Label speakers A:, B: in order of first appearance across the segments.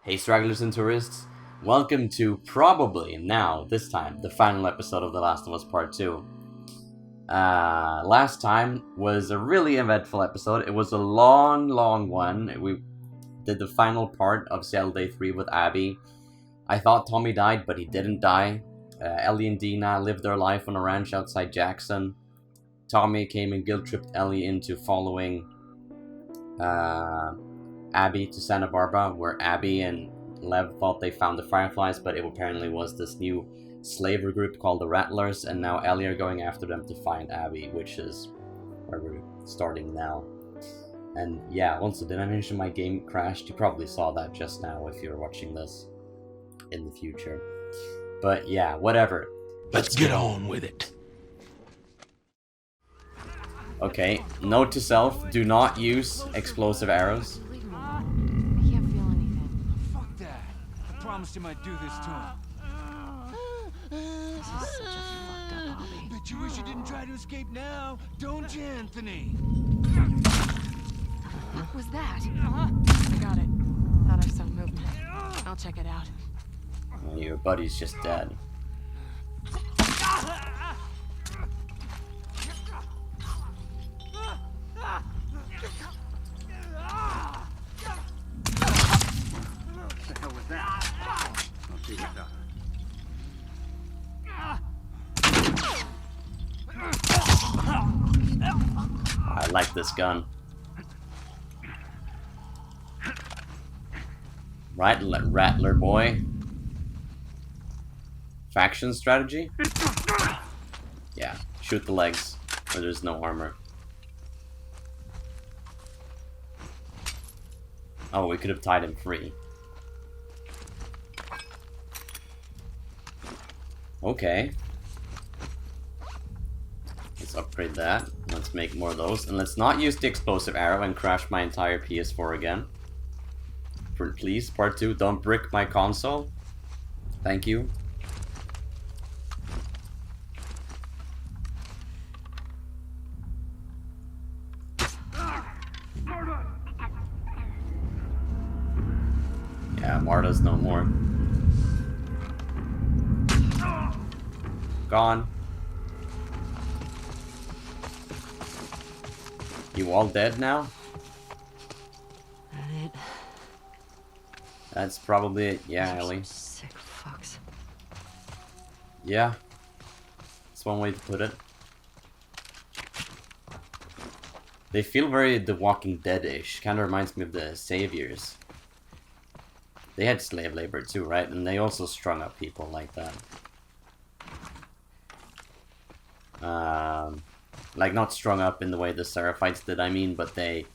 A: Hey stragglers and tourists, welcome to probably now, this time, the final episode of The Last of Us Part 2. Last time was a really eventful episode. It was a long one. We did the final part of Cell Day 3 with Abby. I thought Tommy died, but he didn't die. Ellie and Dina lived their life on a ranch outside Jackson. Tommy came and guilt-tripped Ellie into following Abby to Santa Barbara, where Abby and Lev thought they found the Fireflies, but it apparently was this new slaver group called the Rattlers, and now Ellie are going after them to find Abby, which is where we're starting now. And yeah, also, did I mention my game crashed? You probably saw that just now if you're watching this in the future. But yeah, whatever.
B: Let's get on with it.
A: Okay, note to self, do not use explosive arrows.
C: I can't feel anything.
D: Fuck that. I promised him I'd do this to him.
C: This is such a fucked up hobby.
D: Bet you wish you didn't try to escape now, don't you, Anthony?
C: What was that? I got it. Thought I saw movement. I'll check it out.
A: Well, your buddy's just dead.
D: What the hell was that? I'll figure it out.
A: I like this gun. Right, Rattler boy. Faction strategy? Yeah, shoot the legs, where there's no armor. Oh, we could have tied him free. Okay. Let's upgrade that. Let's make more of those. And let's not use the explosive arrow and crash my entire PS4 again. Please, part 2, don't brick my console. Thank you. Yeah, Marta's no more. Gone. You all dead now?
C: That it?
A: That's probably it. Yeah, Ellie.
C: Sick fucks.
A: Yeah. That's one way to put it. They feel very The Walking Dead-ish. Kind of reminds me of the Saviors. They had slave labor too, right? And they also strung up people like that. Like, not strung up in the way the Seraphites did, I mean, but they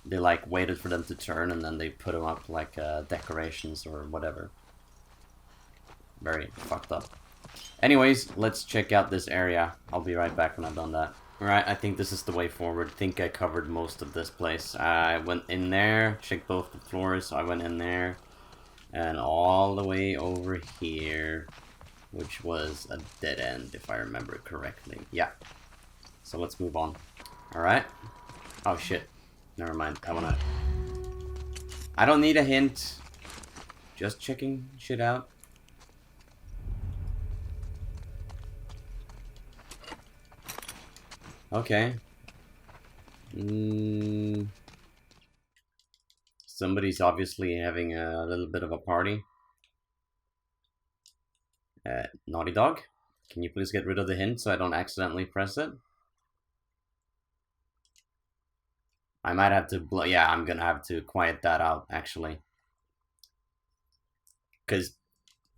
A: like waited for them to turn and then they put them up like decorations or whatever. Very fucked up. Anyways, let's check out this area. I'll be right back when I've done that. Alright, I think this is the way forward. I think I covered most of this place. I went in there, checked both the floors, so I went in there. And all the way over here, which was a dead end, if I remember correctly. Yeah. So let's move on. Alright. Oh shit. Never mind. I don't need a hint. Just checking shit out. Okay. Somebody's obviously having a little bit of a party. Naughty Dog, can you please get rid of the hint so I don't accidentally press it? I might have to yeah, I'm gonna have to quiet that out, actually. Because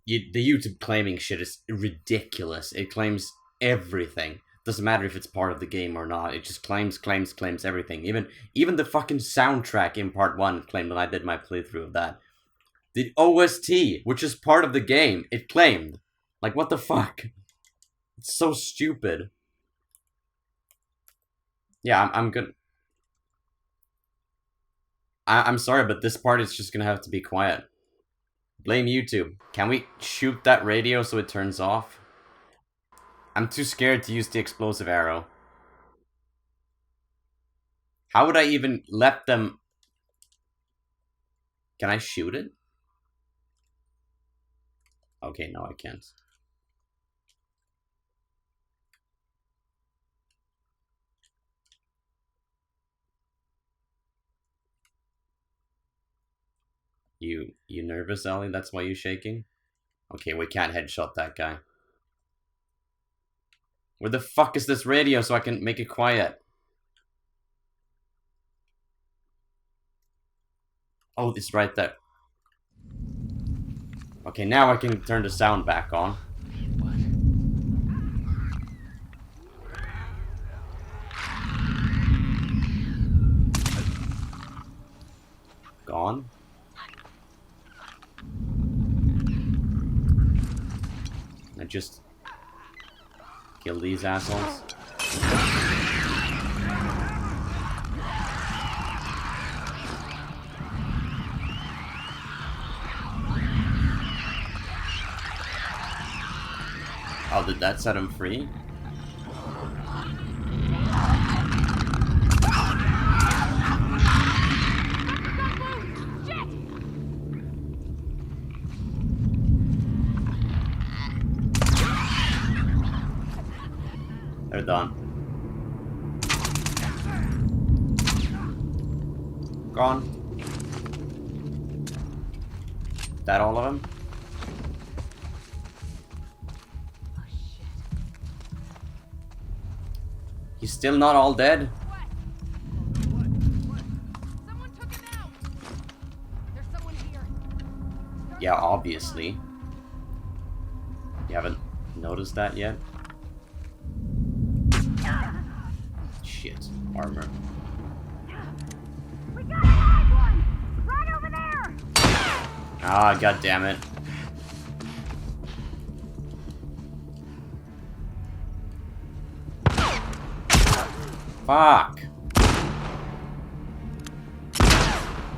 A: the YouTube claiming shit is ridiculous. It claims everything. Doesn't matter if it's part of the game or not. It just claims everything. Even the fucking soundtrack in part 1 claimed when I did my playthrough of that. The OST, which is part of the game, it claimed. Like, what the fuck? It's so stupid. Yeah, I'm gonna... I'm sorry, but this part is just gonna have to be quiet. Blame YouTube. Can we shoot that radio so it turns off? I'm too scared to use the explosive arrow. How would I even let them... Can I shoot it? Okay, no, I can't. You nervous, Ellie? That's why you're shaking? Okay, we can't headshot that guy. Where the fuck is this radio so I can make it quiet? Oh, it's right there. Okay, now I can turn the sound back on. Gone. I just kill these assholes. Oh, did that set him free? They're done. Gone. That all of them? He's still not all dead?
C: Someone took him out. There's someone here.
A: Yeah, obviously. You haven't noticed that yet? Shit. Armor.
E: We got a live one! Right over there!
A: Ah, god damn it. Fuck.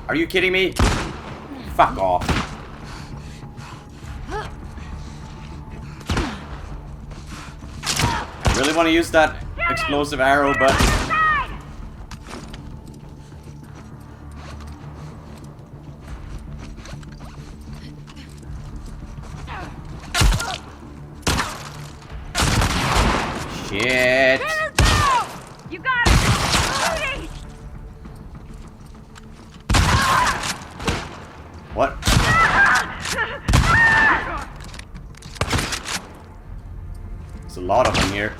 A: Are you kidding me? Fuck off. I really want to use that explosive arrow, but... Shit.
E: You got it! Rudy!
A: What? There's a lot of them here.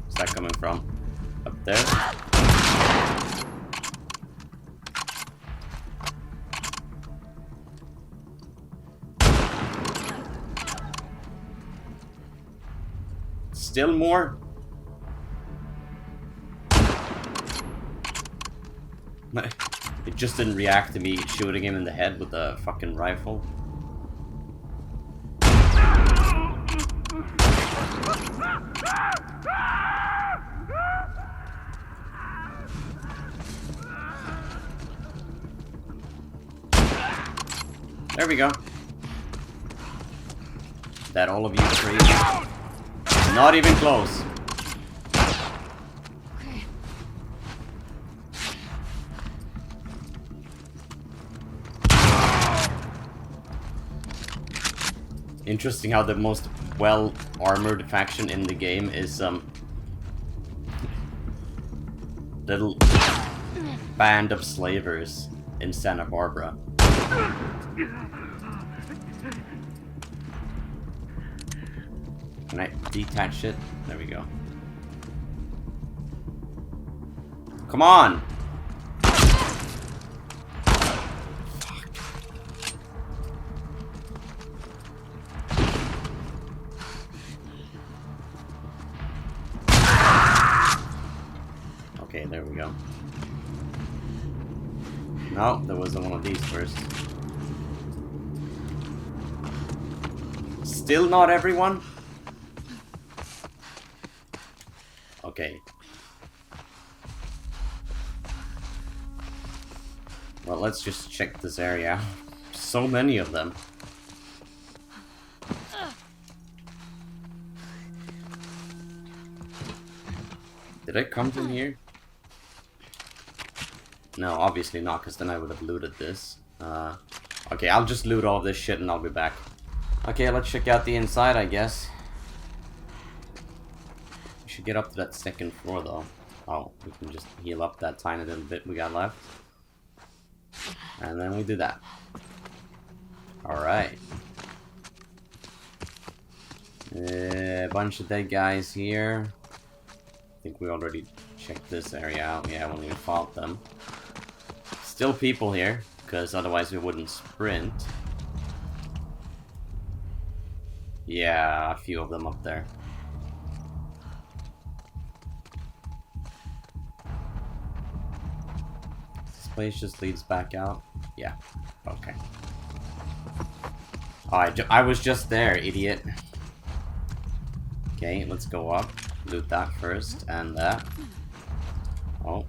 A: Where's that coming from? Up there? Still more? It just didn't react to me shooting him in the head with a fucking rifle. There we go. That all of you three? Not even close. Interesting how the most well-armored faction in the game is little band of slavers in Santa Barbara. Can I detach it? There we go. Come on! Okay, there we go. No, there wasn't one of these first. Still not everyone? Okay. Well, let's just check this area out. So many of them. Did I come from here? No, obviously not, because then I would have looted this. Okay, I'll just loot all this shit and I'll be back. Okay, let's check out the inside, I guess. We should get up to that second floor, though. Oh, we can just heal up that tiny little bit we got left. And then we do that. Alright. A bunch of dead guys here. I think we already checked this area out, yeah, when we fought them. Still people here, because otherwise we wouldn't sprint. Yeah, a few of them up there. This place just leads back out? Yeah, okay. Oh, I was just there, idiot. Okay, let's go up. Loot that first, and that. Oh.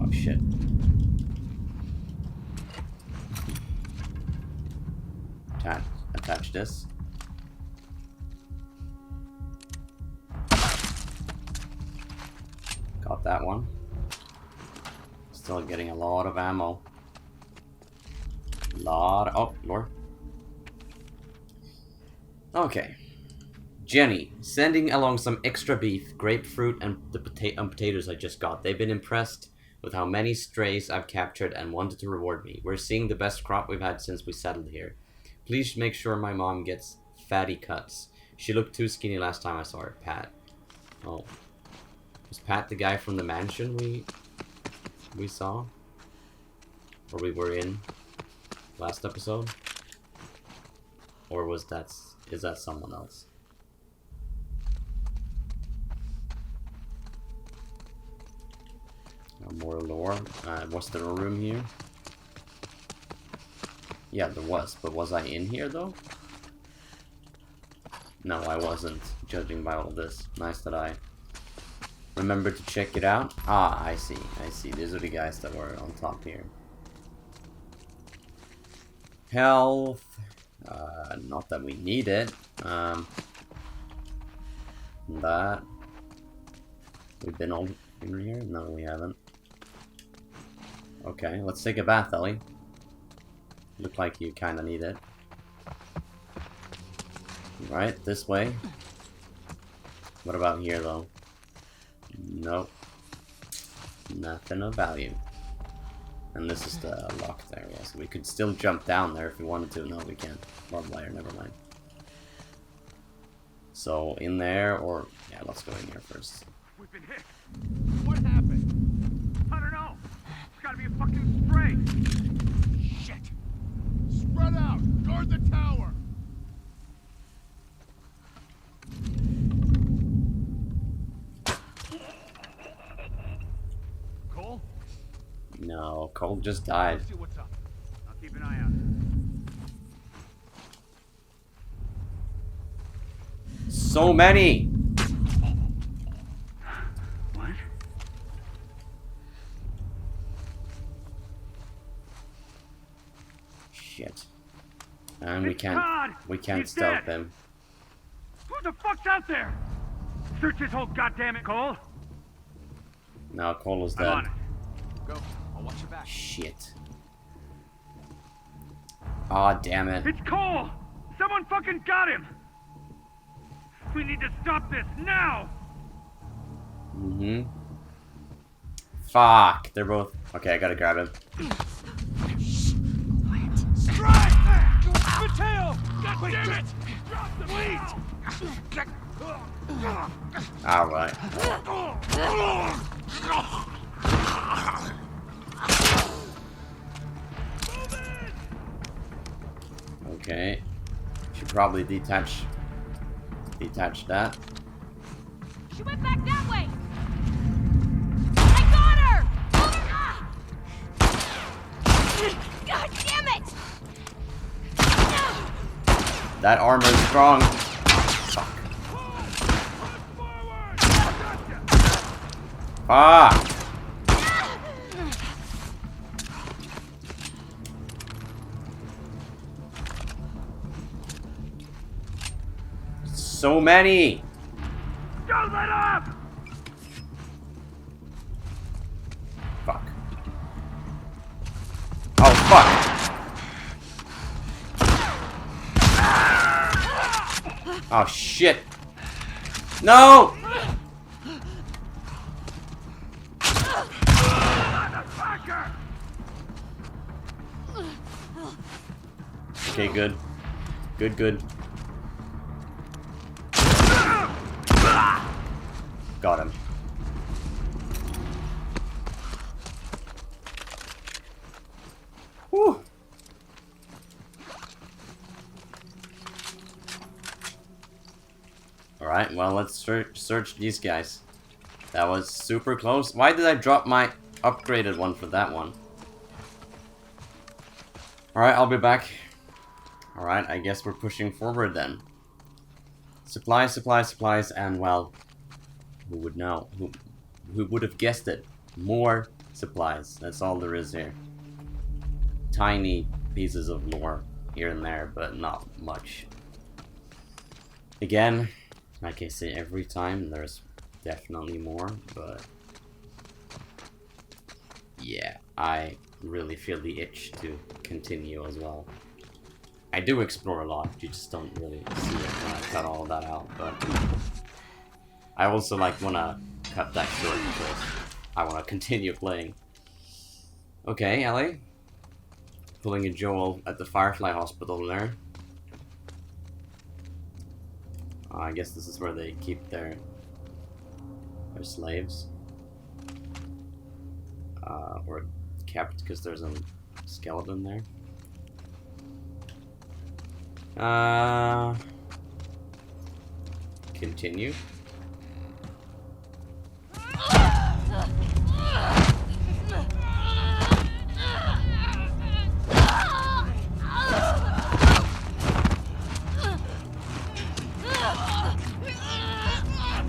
A: Oh shit. Attach this. Got that one. Still getting a lot of ammo. Oh, Lord. Okay. Jenny, sending along some extra beef, grapefruit, and the potatoes I just got. They've been impressed with how many strays I've captured and wanted to reward me. We're seeing the best crop we've had since we settled here. Please make sure my mom gets fatty cuts. She looked too skinny last time I saw her. Pat. Oh. Was Pat the guy from the mansion we saw? Or we were in last episode? Or is that someone else? More lore. Was there a room here? Yeah, there was. But was I in here, though? No, I wasn't, judging by all this. Nice that I remembered to check it out. Ah, I see. I see. These are the guys that were on top here. Health. Not that we need it. That. We've been all in here? No, we haven't. Okay, let's take a bath, Ellie. Look like you kind of need it. Right, this way. What about here, though? Nope. Nothing of value. And this is the locked area, so we could still jump down there if we wanted to. No, we can't. Barbed wire, never mind. So, in there, or... yeah, let's go in here first.
D: We've been hit. What happened? I don't know. It's gotta be a fucking spray. Shit. Spread out. Guard the tower. Cole?
A: No, Cole just died.
D: Let's see what's up. I'll keep an eye out.
A: So many!
D: What?
A: Shit. And
D: It's Todd!
A: we can't
D: He's
A: stealth
D: dead!
A: him.
D: Who the fuck's out there? Search this whole goddamn it, Cole.
A: Now Cole is
D: I'm on
A: dead.
D: it.
B: Go. I'll watch your back.
A: Shit. Aw, damn it.
D: It's Cole! Someone fucking got him! We need to stop this now!
A: Mm-hmm. Fuck. They're both... okay, I gotta grab him.
D: Strike! Mateo! God damn it! Drop the please!
A: Alright. Okay. Should probably detach that.
E: She went back that way! I got her! God damn it!
A: That armor is strong. Fuck. Fuck! So many!
D: Don't let up!
A: fuck! Oh shit! No! Okay, good. Good, good. Got him. Whew. Alright, well, let's search these guys. That was super close. Why did I drop my upgraded one for that one? Alright, I'll be back. Alright, I guess we're pushing forward then. Supplies, supplies, supplies, and well, who would know? Who would have guessed it? More supplies. That's all there is here. Tiny pieces of lore here and there, but not much. Again, like I say every time, there's definitely more, but yeah, I really feel the itch to continue as well. I do explore a lot, you just don't really see it when I cut all that out, but I also like wanna cut that short because I wanna continue playing. Okay, Ellie. Pulling a Joel at the Firefly Hospital there. I guess this is where they keep their slaves. Or kept, because there's a skeleton there. Continue.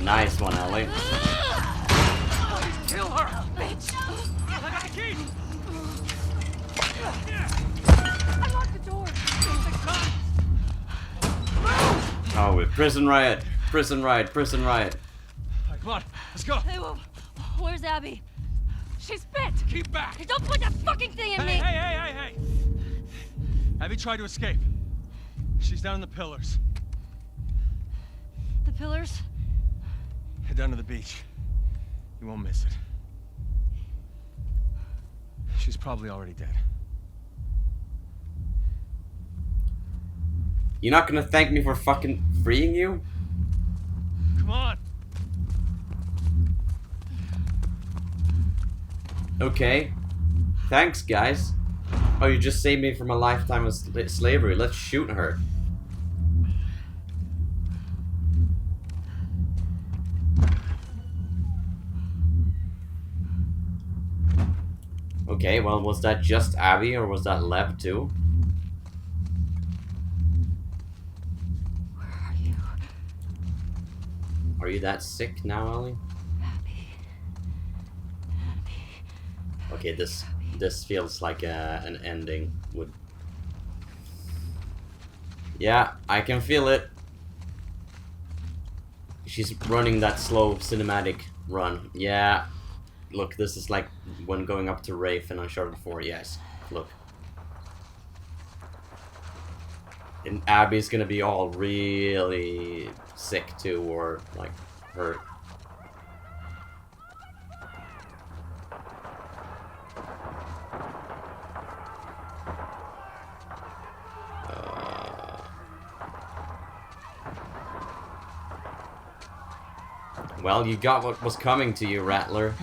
A: Nice one, Ellie.
D: Kill her!
E: Bitch!
D: I got the key!
E: I locked the door.
A: Oh, with prison riot, prison riot, prison riot.
D: Alright, come on, let's go!
E: Hey, where's Abby? She's bit!
D: Keep back!
E: Hey, don't put that fucking thing in
D: Hey,
E: me!
D: hey! Abby tried to escape. She's down in the pillars.
E: The pillars?
D: Head down to the beach. You won't miss it. She's probably already dead.
A: You're not gonna thank me for fucking freeing you?
D: Come on!
A: Okay. Thanks, guys. Oh, you just saved me from a lifetime of slavery. Let's shoot her. Okay, well, was that just Abby or was that Lev too?
E: Where are you?
A: Are you that sick now, Ellie?
E: Abby.
A: Okay, this feels like an ending. Would. Yeah, I can feel it. She's running that slow cinematic run. Yeah. Look, this is like when going up to Rafe in Uncharted 4. Yes. Look. And Abby's gonna be all really sick too, or like hurt. Well, you got what was coming to you, Rattler.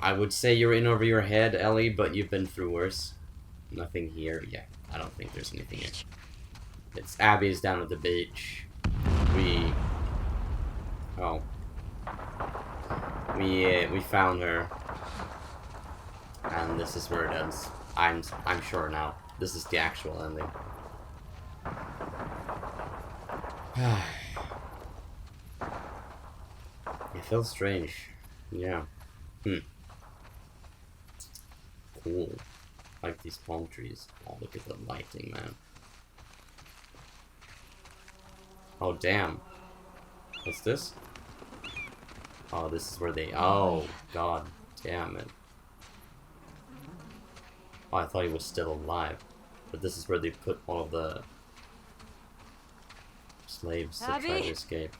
A: I would say you're in over your head, Ellie, but you've been through worse. Nothing here. Yeah, I don't think there's anything here. It's Abby's down at the beach. We found her. And this is where it ends. I'm sure now. This is the actual ending. It feels strange. Yeah. Cool. Like these palm trees. Oh, look at the lighting, man. Oh, damn. What's this? Oh, this is where they... Oh, god damn it. Oh, I thought he was still alive. But this is where they put all of the slaves that try
C: Abby?
A: to escape.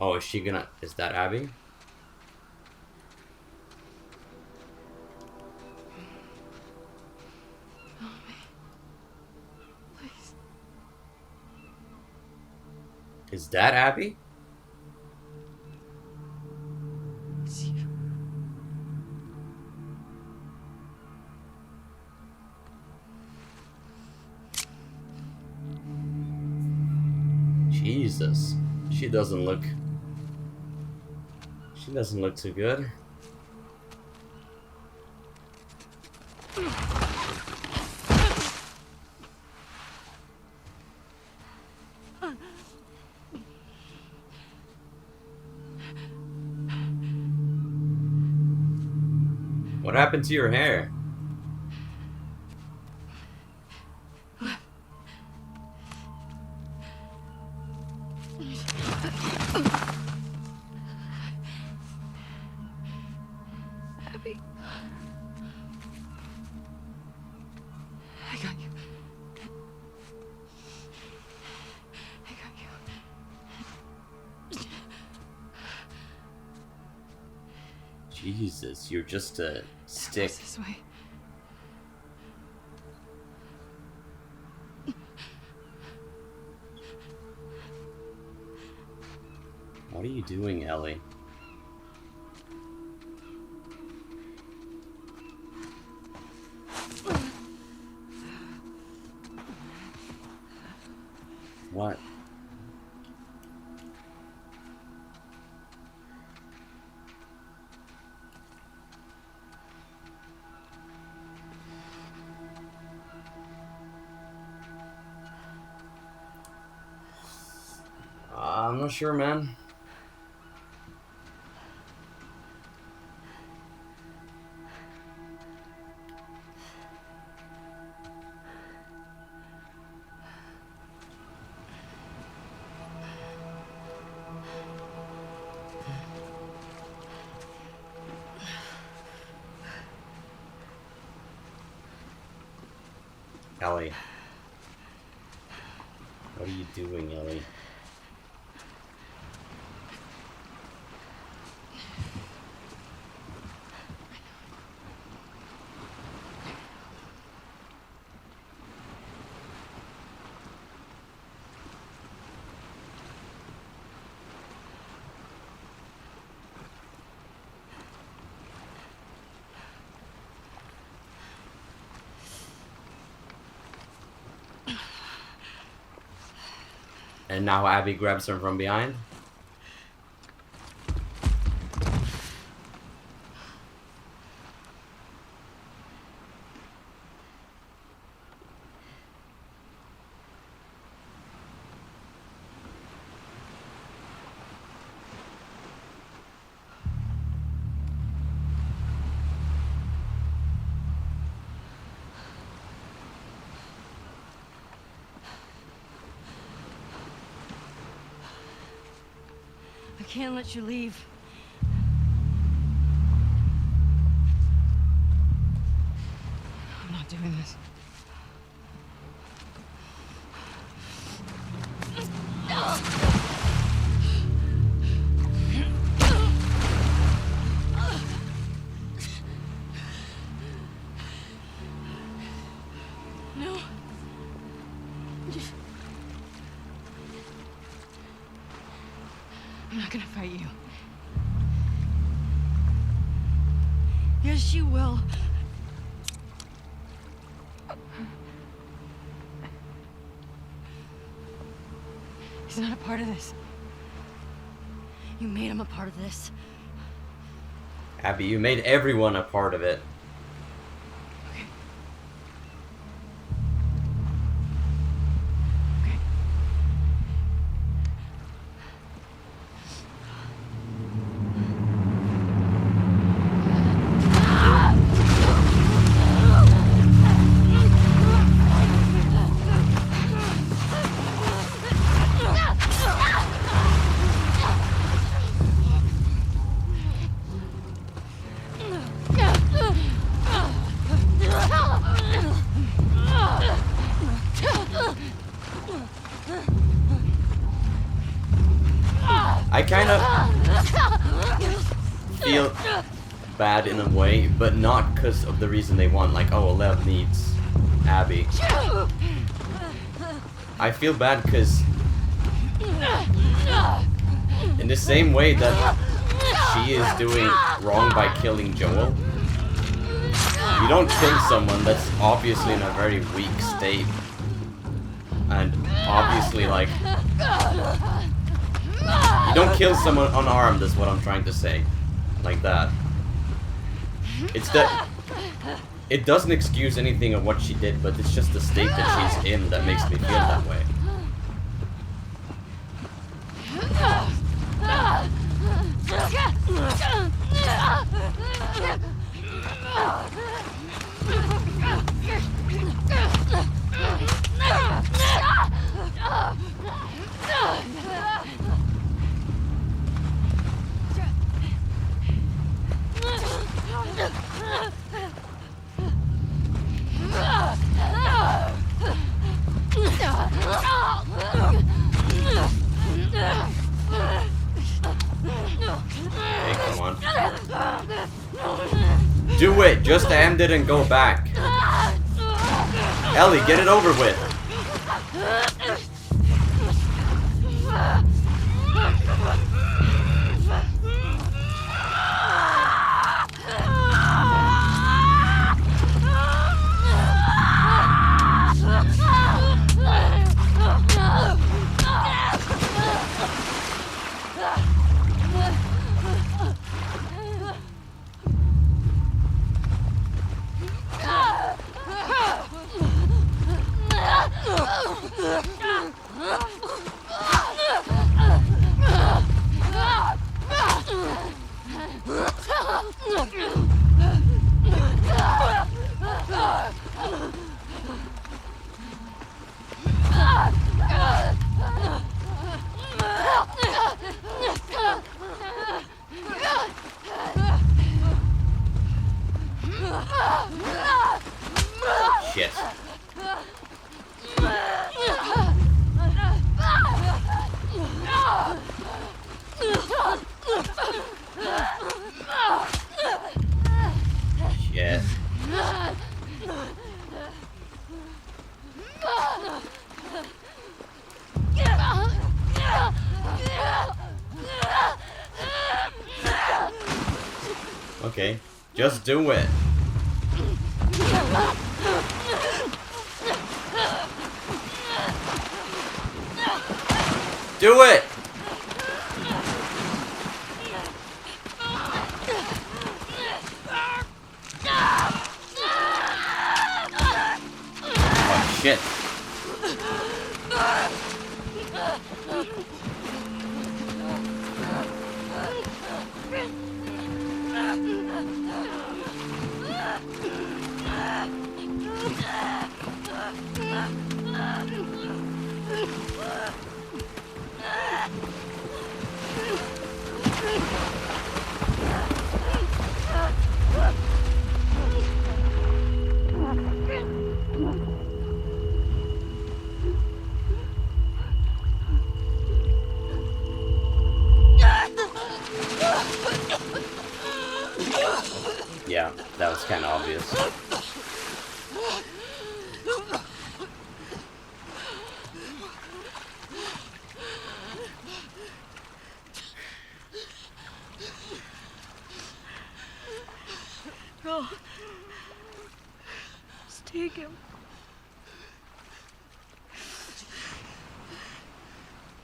A: Oh, is she gonna... Is that Abby?
C: Please.
A: Is that Abby?
C: It's you.
A: Jesus. She doesn't look too good. What happened to your hair?
C: Abby. I got you. I got you.
A: Jesus, you're just a stick.
C: It's this way.
A: What are you doing, Ellie? What? I'm not sure, man. Ellie. What are you doing, Ellie? And now Abby grabs her from behind.
C: I can't let you leave. I'm not doing this. No. I'm not gonna fight you. Yes, you will. He's not a part of this. You made him a part of this.
A: Abby, you made everyone a part of it.
C: Okay. Okay.
A: I kind of feel bad in a way, but not because of the reason they want. Like, oh, Lev needs Abby. I feel bad because in the same way that she is doing wrong by killing Joel, you don't kill someone that's obviously in a very weak state. And obviously, like, you don't kill someone unarmed, is what I'm trying to say. Like that. It's that it doesn't excuse anything of what she did, but it's just the state that she's in that makes me feel that way. Okay, come on. Do it! Just end it and go back. Ellie, get it over with. Shit. Shit. Okay, just do it. Do it! Oh shit. Yeah, that was kind of obvious.
C: No. Just take him.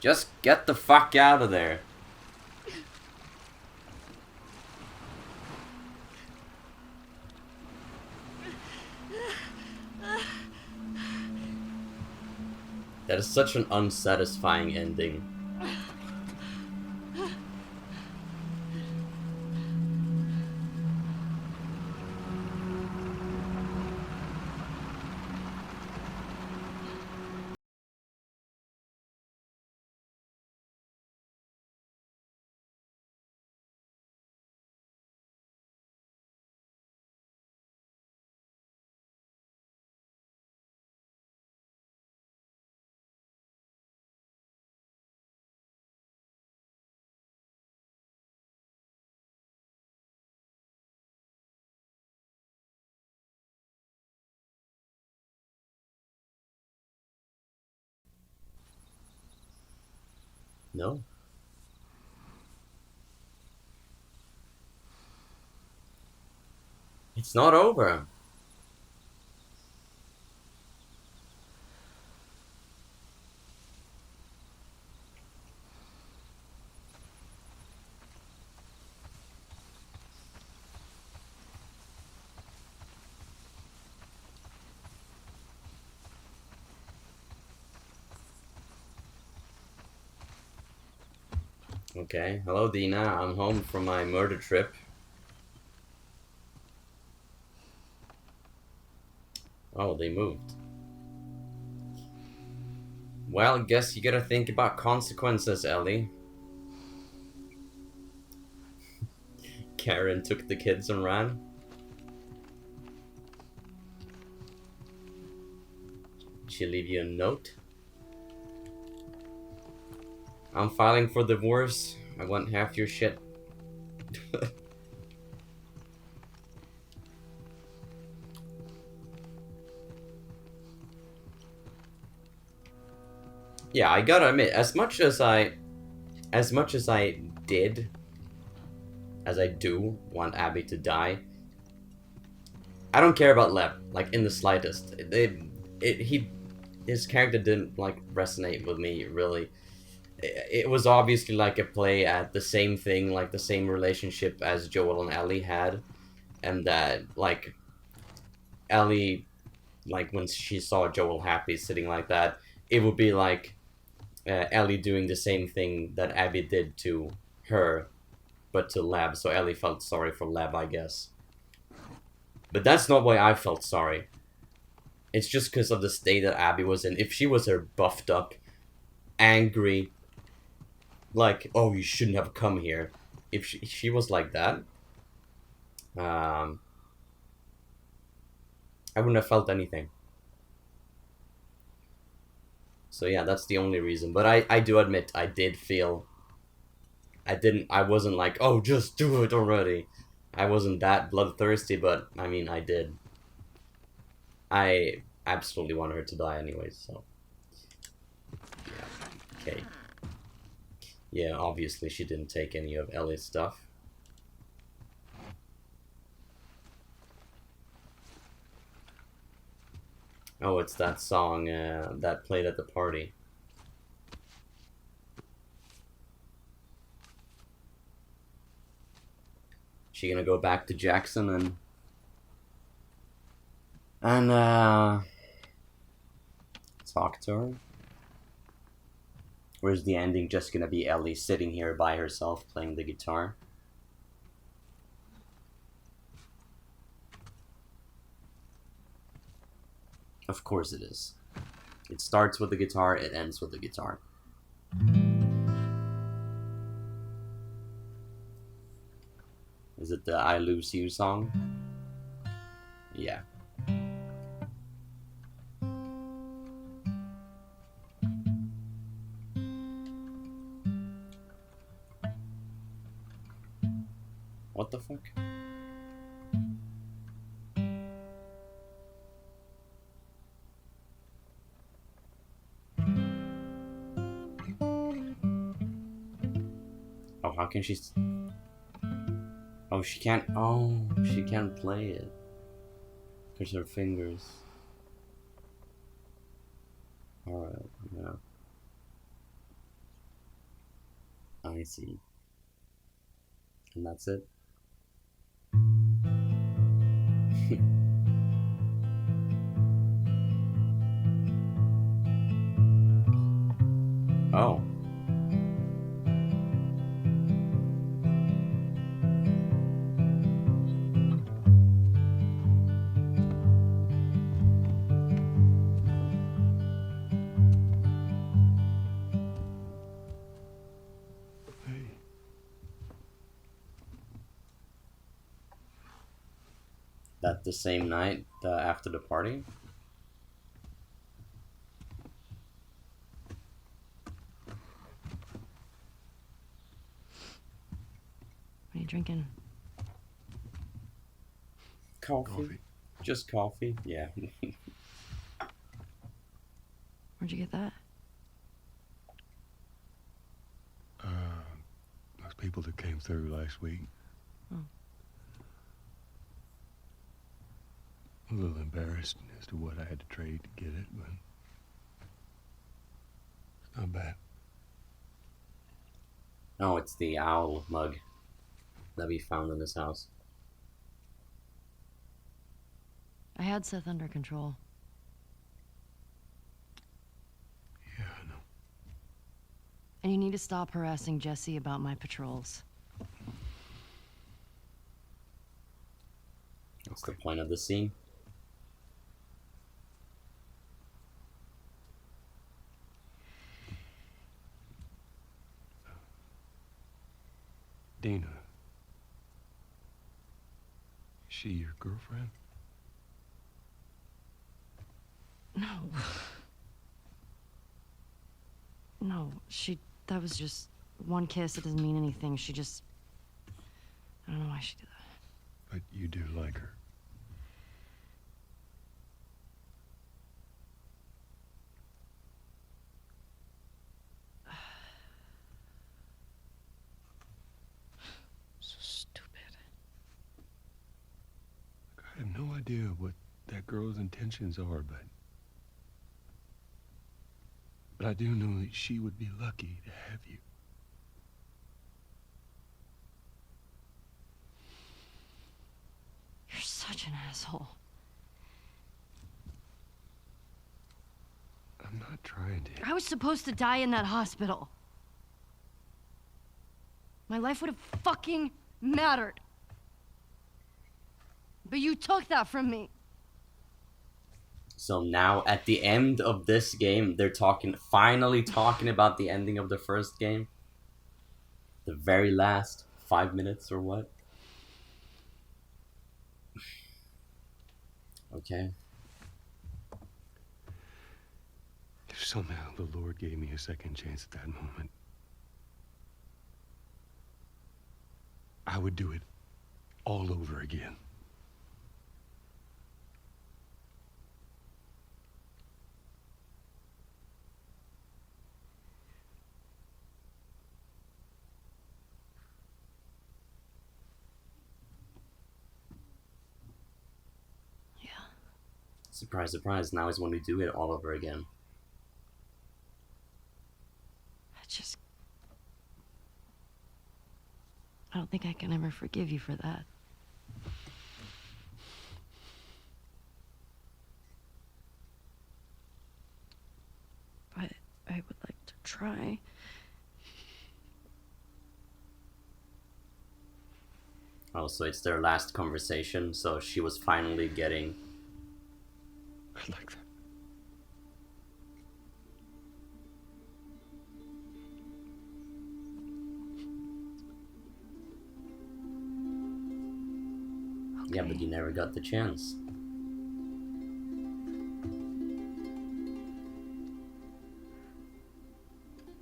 A: Just get the fuck out of there. That is such an unsatisfying ending. No. It's not over. Okay, hello Dina, I'm home from my murder trip. Oh, they moved. Well, guess you gotta think about consequences, Ellie. Karen took the kids and ran. She leave you a note? I'm filing for divorce. I want half your shit. Yeah, I gotta admit, as much as I do want Abby to die, I don't care about Lev, like, in the slightest. His character didn't, like, resonate with me, really. It was obviously, like, a play at the same thing, like, the same relationship as Joel and Ellie had, and that, like, Ellie, like, when she saw Joel happy sitting like that, it would be like Ellie doing the same thing that Abby did to her, but to Lev, so Ellie felt sorry for Lev, I guess. But that's not why I felt sorry. It's just because of the state that Abby was in. If she was her buffed up, angry, like, oh, you shouldn't have come here. If she was like that, I wouldn't have felt anything. So yeah, that's the only reason. But I do admit, I did feel... I wasn't like, oh, just do it already. I wasn't that bloodthirsty, but, I mean, I did. I absolutely wanted her to die anyways, so... Yeah, okay. Yeah, obviously she didn't take any of Ellie's stuff. Oh, it's that song that played at the party. She gonna go back to Jackson and talk to her? Or is the ending just gonna be Ellie sitting here by herself playing the guitar? Of course it is. It starts with the guitar, it ends with the guitar. Is it the I Lose You song? Yeah. What the fuck? Oh, how can she... Oh, she can't... Oh, she can't play it. Because her fingers... Alright, yeah. I see. And that's it? Oh. That the same night after the party?
C: What are you drinking?
A: Coffee. Just coffee? Yeah.
C: Where'd you get that?
B: people that came through last week.
C: Oh.
B: A little embarrassed as to what I had to trade to get it, but it's not bad.
A: Oh, it's the owl mug that we found in his house.
C: I had Seth under control.
B: Yeah, I know.
C: And you need to stop harassing Jesse about my patrols.
A: What's the point of the scene?
B: Dina. Is she your girlfriend?
C: No. No, that was just one kiss. It doesn't mean anything. I don't know why she did that.
B: But you do like her.
C: So stupid.
B: I have no idea what that girl's intentions are, but I do know that she would be lucky to have you.
C: You're such an asshole.
B: I'm not trying to.
C: I was supposed to die in that hospital. My life would have fucking mattered. But you took that from me.
A: So now, at the end of this game, they're finally talking about the ending of the first game. The very last 5 minutes or what? Okay.
B: If somehow the Lord gave me a second chance at that moment, I would do it all over again.
C: Yeah.
A: Surprise, surprise, now is when we do it all over again.
C: I don't think I can ever forgive you for that. But I would like to try.
A: Oh, so it's their last conversation, so she was finally getting...
B: I like that.
A: Yeah, but you never got the chance.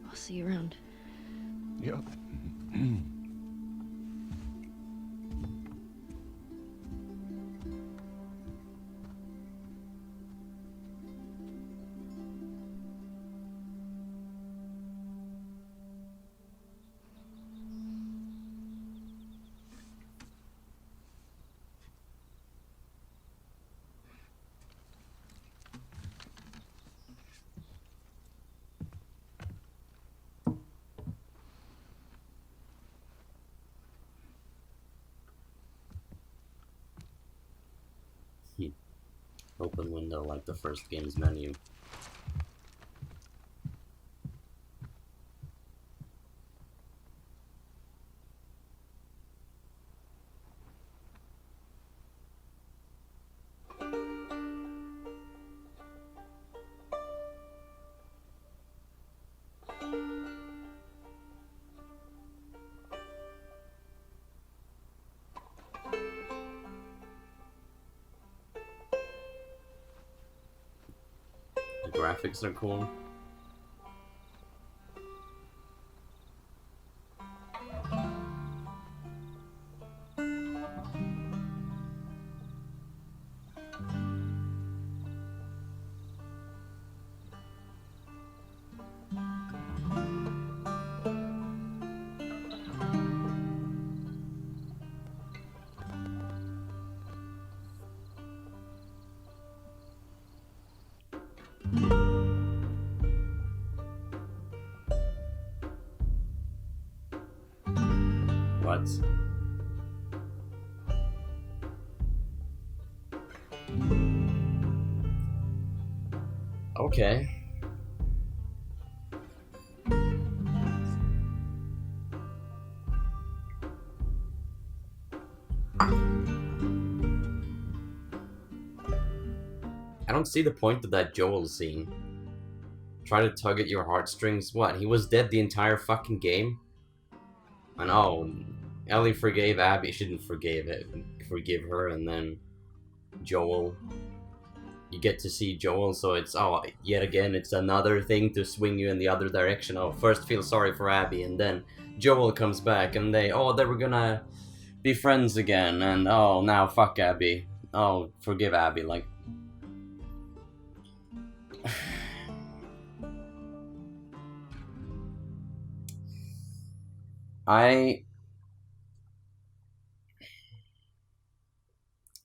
C: I'll see you around.
B: Yep.
A: Open window like the first game's menu. The graphics are cool. What? Okay. I don't see the point of that Joel scene. Try to tug at your heartstrings. What? He was dead the entire fucking game? And oh, Ellie forgave Abby. She didn't forgive her, and then Joel. You get to see Joel, so it's, oh, yet again, it's another thing to swing you in the other direction. Oh, first feel sorry for Abby, and then Joel comes back, and they were gonna be friends again, and oh, now fuck Abby. Oh, forgive Abby, like... I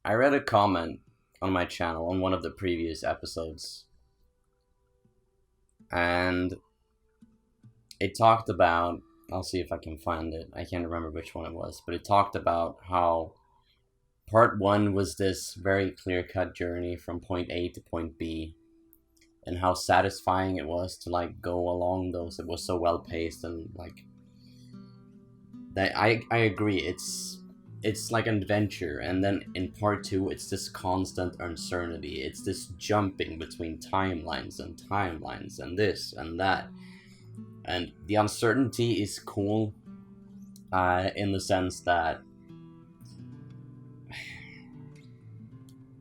A: read a comment on my channel on one of the previous episodes, and it talked about, I'll see if I can find it, I can't remember which one it was, but it talked about how part 1 was this very clear-cut journey from point A to point B, and how satisfying it was to like go along those. It was so well paced, and like that I agree, it's like an adventure, and then in part 2 it's this constant uncertainty, it's this jumping between timelines and this and that, and the uncertainty is cool in the sense that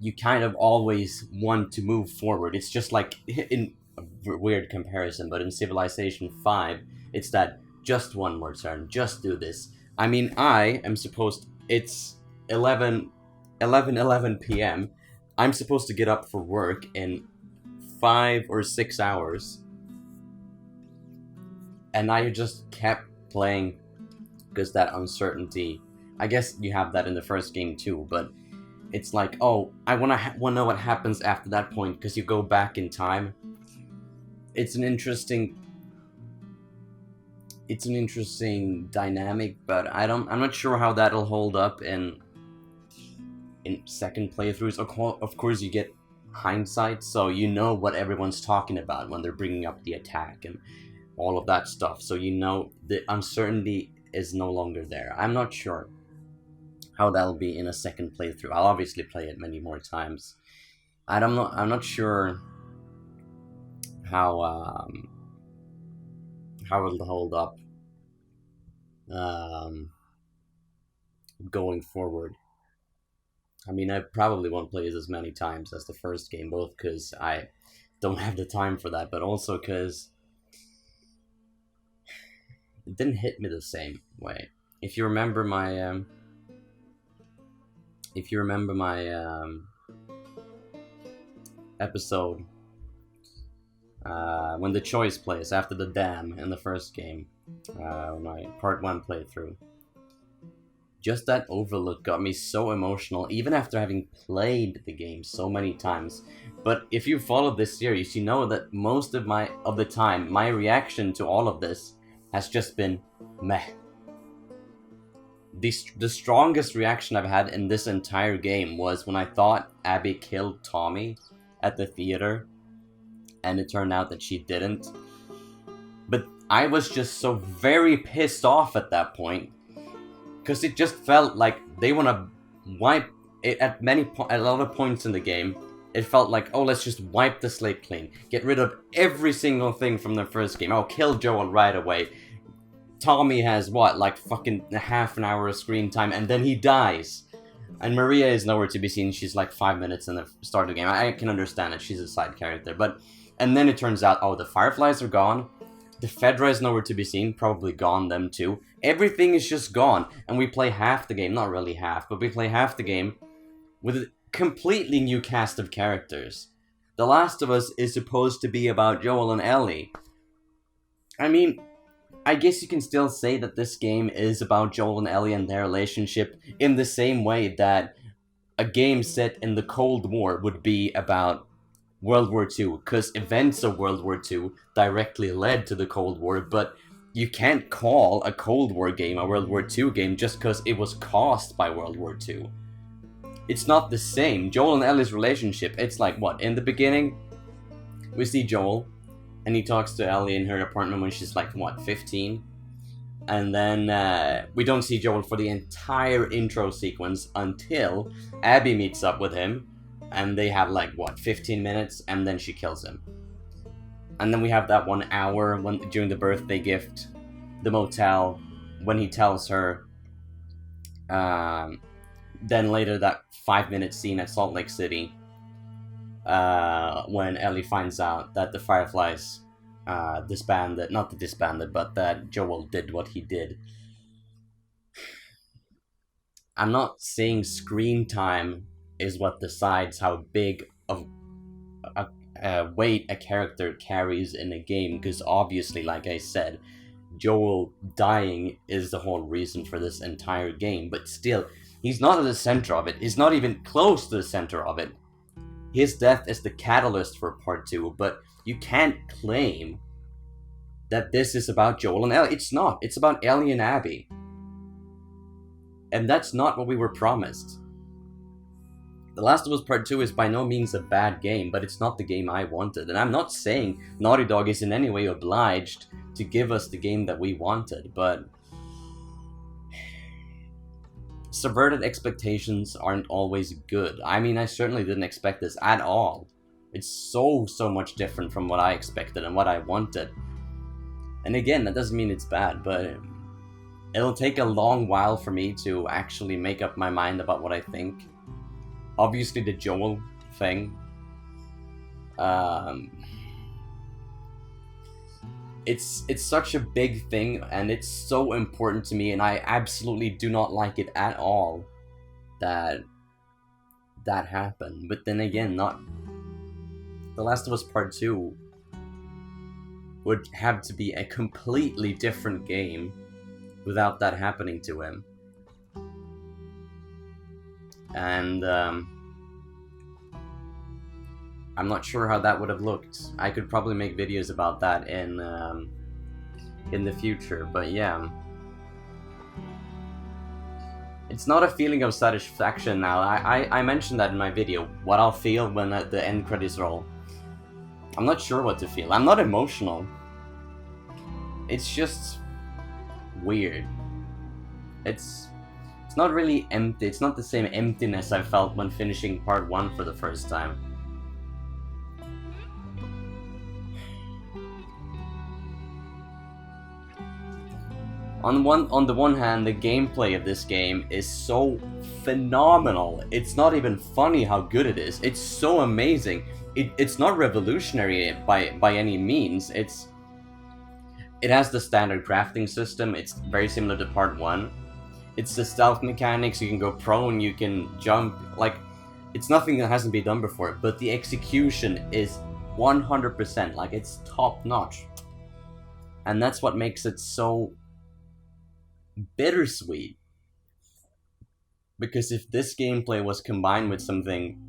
A: you kind of always want to move forward. It's just like, in a weird comparison, but in Civilization 5 it's that just one more turn, just do this. I mean, it's 11 p.m. I'm supposed to get up for work in 5 or 6 hours, and I just kept playing because that uncertainty. I guess you have that in the first game too, but it's like, oh, I wanna know what happens after that point, because you go back in time. It's an interesting dynamic, but I'm not sure how that'll hold up in second playthroughs. Of course, you get hindsight, so you know what everyone's talking about when they're bringing up the attack and all of that stuff. So you know the uncertainty is no longer there. I'm not sure how that'll be in a second playthrough. I'll obviously play it many more times. I'm not sure how it'll hold up going forward. I mean, I probably won't play it as many times as the first game, both because I don't have the time for that, but also because it didn't hit me the same way. If you remember my episode when the choice plays after the dam in the first game, my part 1 playthrough, just that overlook got me so emotional, even after having played the game so many times. But if you follow this series, you know that most of the time, my reaction to all of this has just been meh. The strongest reaction I've had in this entire game was when I thought Abby killed Tommy at the theater, and it turned out that she didn't. But I was just so very pissed off at that point, because it just felt like they want to wipe it at a lot of points in the game. It felt like, oh, let's just wipe the slate clean, get rid of every single thing from the first game. Oh, kill Joel right away. Tommy has what, like fucking half an hour of screen time, and then he dies. And Maria is nowhere to be seen. She's like 5 minutes in the start of the game. I can understand it. She's a side character. And then it turns out, oh, the Fireflies are gone. The Fedra is nowhere to be seen. Probably gone, them too. Everything is just gone. And we play half the game. Not really half, but we play half the game with a completely new cast of characters. The Last of Us is supposed to be about Joel and Ellie. I mean, I guess you can still say that this game is about Joel and Ellie and their relationship in the same way that a game set in the Cold War would be about World War II, because events of World War II directly led to the Cold War, but you can't call a Cold War game a World War II game just because it was caused by World War II. It's not the same. Joel and Ellie's relationship, it's like, what, in the beginning, we see Joel, and he talks to Ellie in her apartment when she's like, what, 15? And then we don't see Joel for the entire intro sequence until Abby meets up with him, and they have like, what, 15 minutes, and then she kills him. And then we have that 1 hour during the birthday gift, the motel, when he tells her. Then later that 5-minute scene at Salt Lake City, when Ellie finds out that the Fireflies disbanded, not disbanded, but that Joel did what he did. I'm not saying screen time is what decides how big of a weight a character carries in a game, because obviously, like I said, Joel dying is the whole reason for this entire game, but still, he's not at the center of it. He's not even close to the center of it. His death is the catalyst for part 2, but you can't claim that this is about Joel and Ellie. It's not. It's about Ellie and Abby. And that's not what we were promised. The Last of Us Part 2 is by no means a bad game, but it's not the game I wanted. And I'm not saying Naughty Dog is in any way obliged to give us the game that we wanted, but subverted expectations aren't always good. I mean, I certainly didn't expect this at all. It's so much different from what I expected and what I wanted. And again, that doesn't mean it's bad, but it'll take a long while for me to actually make up my mind about what I think. Obviously, the Joel thing. It's such a big thing, and it's so important to me, and I absolutely do not like it at all that happened. But then again, not The Last of Us Part 2 would have to be a completely different game without that happening to him. And I'm not sure how that would have looked. I could probably make videos about that in the future, but yeah. It's not a feeling of satisfaction now. I mentioned that in my video, what I'll feel when the end credits roll. I'm not sure what to feel. I'm not emotional. It's just weird. It's not really empty. It's not the same emptiness I felt when finishing part 1 for the first time. On the one hand, the gameplay of this game is so phenomenal. It's not even funny how good it is. It's so amazing. It's not revolutionary by any means. It has the standard crafting system. It's very similar to part 1. It's the stealth mechanics. You can go prone, you can jump. Like, it's nothing that hasn't been done before, but the execution is 100%. Like, it's top notch. And that's what makes it so bittersweet. Because if this gameplay was combined with something,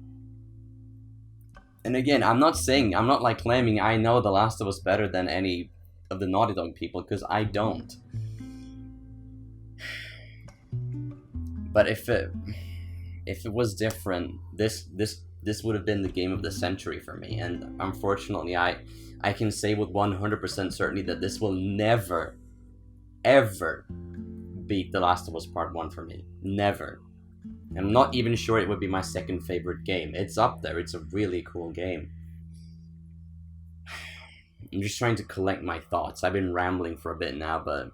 A: and again, I'm not like claiming I know The Last of Us better than any of the Naughty Dog people, because I don't. But if it was different, this would have been the game of the century for me. And unfortunately, I can say with 100% certainty that this will never, ever beat The Last of Us Part 1 for me. Never. I'm not even sure it would be my second favorite game. It's up there. It's a really cool game. I'm just trying to collect my thoughts. I've been rambling for a bit now, but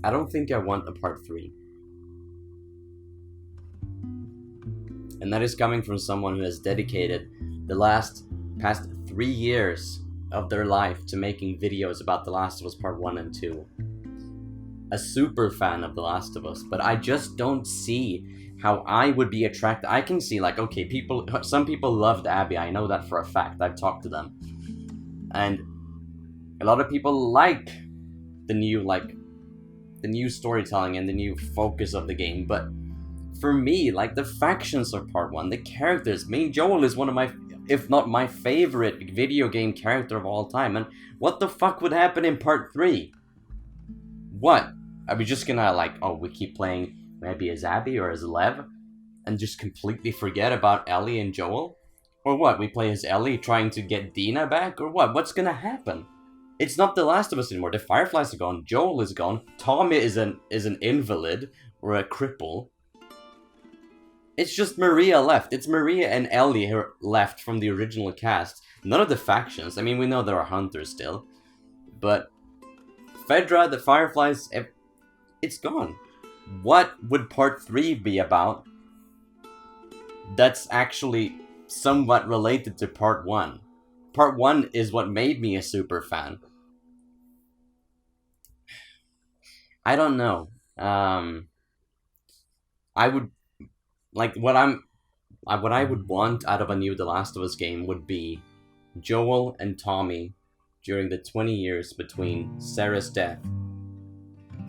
A: I don't think I want a part 3. And that is coming from someone who has dedicated the past 3 years of their life to making videos about The Last of Us Part 1 and 2. A super fan of The Last of Us, but I just don't see how I would be attracted. I can see, like, okay, some people loved Abby, I know that for a fact, I've talked to them. And a lot of people like the new storytelling and the new focus of the game, but for me, like, the factions of part 1, the characters, main Joel is one of my, if not my favorite video game character of all time, and what the fuck would happen in part 3? What? Are we just gonna, like, oh, we keep playing maybe as Abby or as Lev, and just completely forget about Ellie and Joel? Or what, we play as Ellie trying to get Dina back, or what? What's gonna happen? It's not The Last of Us anymore, the Fireflies are gone, Joel is gone, Tommy is an invalid, or a cripple. It's just Maria left. It's Maria and Ellie who are left from the original cast. None of the factions. I mean, we know there are hunters still. But Fedra, the Fireflies, it's gone. What would part 3 be about that's actually somewhat related to part 1? Part 1 is what made me a super fan. I don't know. I would... Like, what I would want out of a new The Last of Us game would be Joel and Tommy during the 20 years between Sarah's death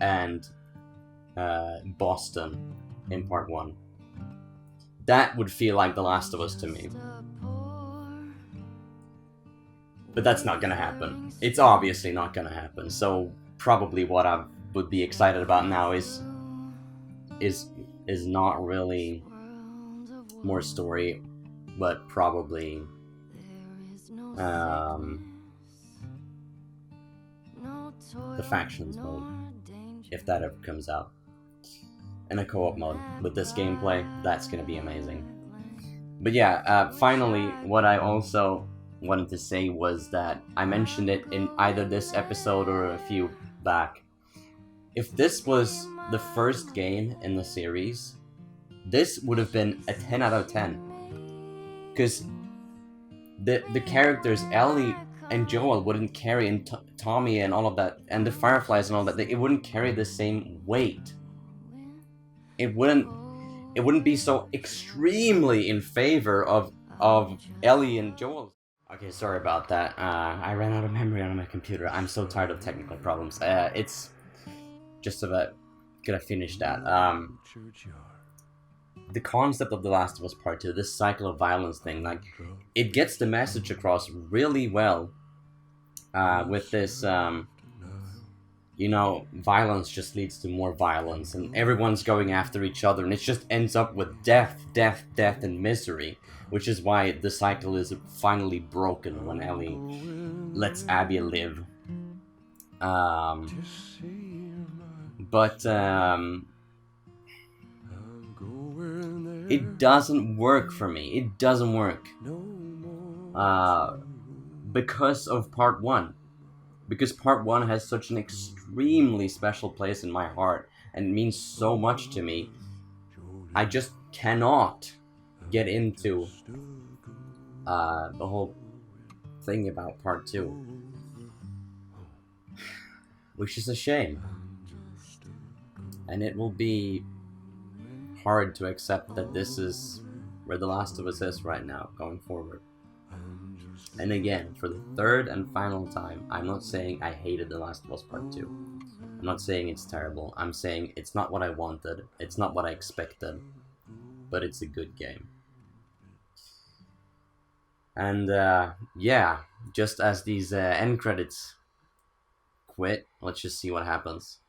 A: and Boston in part 1. That would feel like The Last of Us to me. But that's not gonna happen. It's obviously not gonna happen, so probably what I would be excited about now is not really more story, but probably the factions mode, if that ever comes out, and a co-op mode with this gameplay. That's gonna be amazing. But yeah, finally, what I also wanted to say was that I mentioned it in either this episode or a few back. If this was the first game in the series, this would have been a 10 out of 10. Because the characters, Ellie and Joel, wouldn't carry, and Tommy and all of that, and the Fireflies and all that, it wouldn't carry the same weight. It wouldn't be so extremely in favor of Ellie and Joel. Okay, sorry about that. I ran out of memory on my computer. I'm so tired of technical problems. It's just about gonna finish that. The concept of The Last of Us Part 2, this cycle of violence thing, like, it gets the message across really well with this, you know, violence just leads to more violence, and everyone's going after each other, and it just ends up with death, death, death, and misery, which is why the cycle is finally broken when Ellie lets Abby live. But it doesn't work for me. It doesn't work. Because of part 1. Because part 1 has such an extremely special place in my heart, and it means so much to me. I just cannot get into the whole thing about part 2. Which is a shame. And it will be hard to accept that this is where The Last of Us is right now, going forward. And again, for the third and final time, I'm not saying I hated The Last of Us Part 2. I'm not saying it's terrible. I'm saying it's not what I wanted, it's not what I expected, but it's a good game. And yeah, just as these end credits quit, let's just see what happens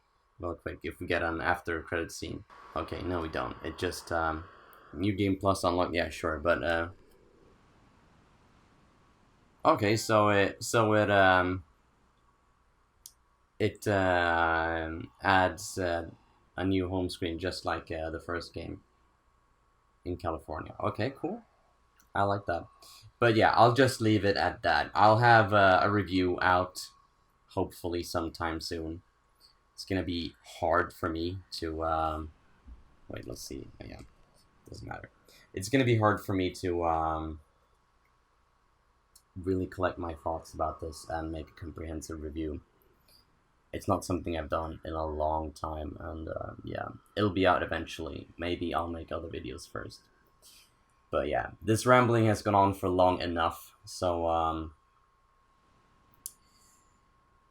A: real quick if we get an after credit scene. Okay, no we don't. It just new game plus unlocked. Yeah, sure, but okay, so it adds a new home screen just like the first game in California. Okay, cool. I like that. But yeah, I'll just leave it at that. I'll have a review out hopefully sometime soon. It's gonna be hard for me to wait, let's see. Yeah, doesn't matter. It's gonna be hard for me to really collect my thoughts about this and make a comprehensive review. It's not something I've done in a long time, and yeah, it'll be out eventually. Maybe I'll make other videos first. But yeah, this rambling has gone on for long enough, so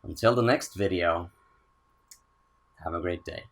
A: until the next video, have a great day.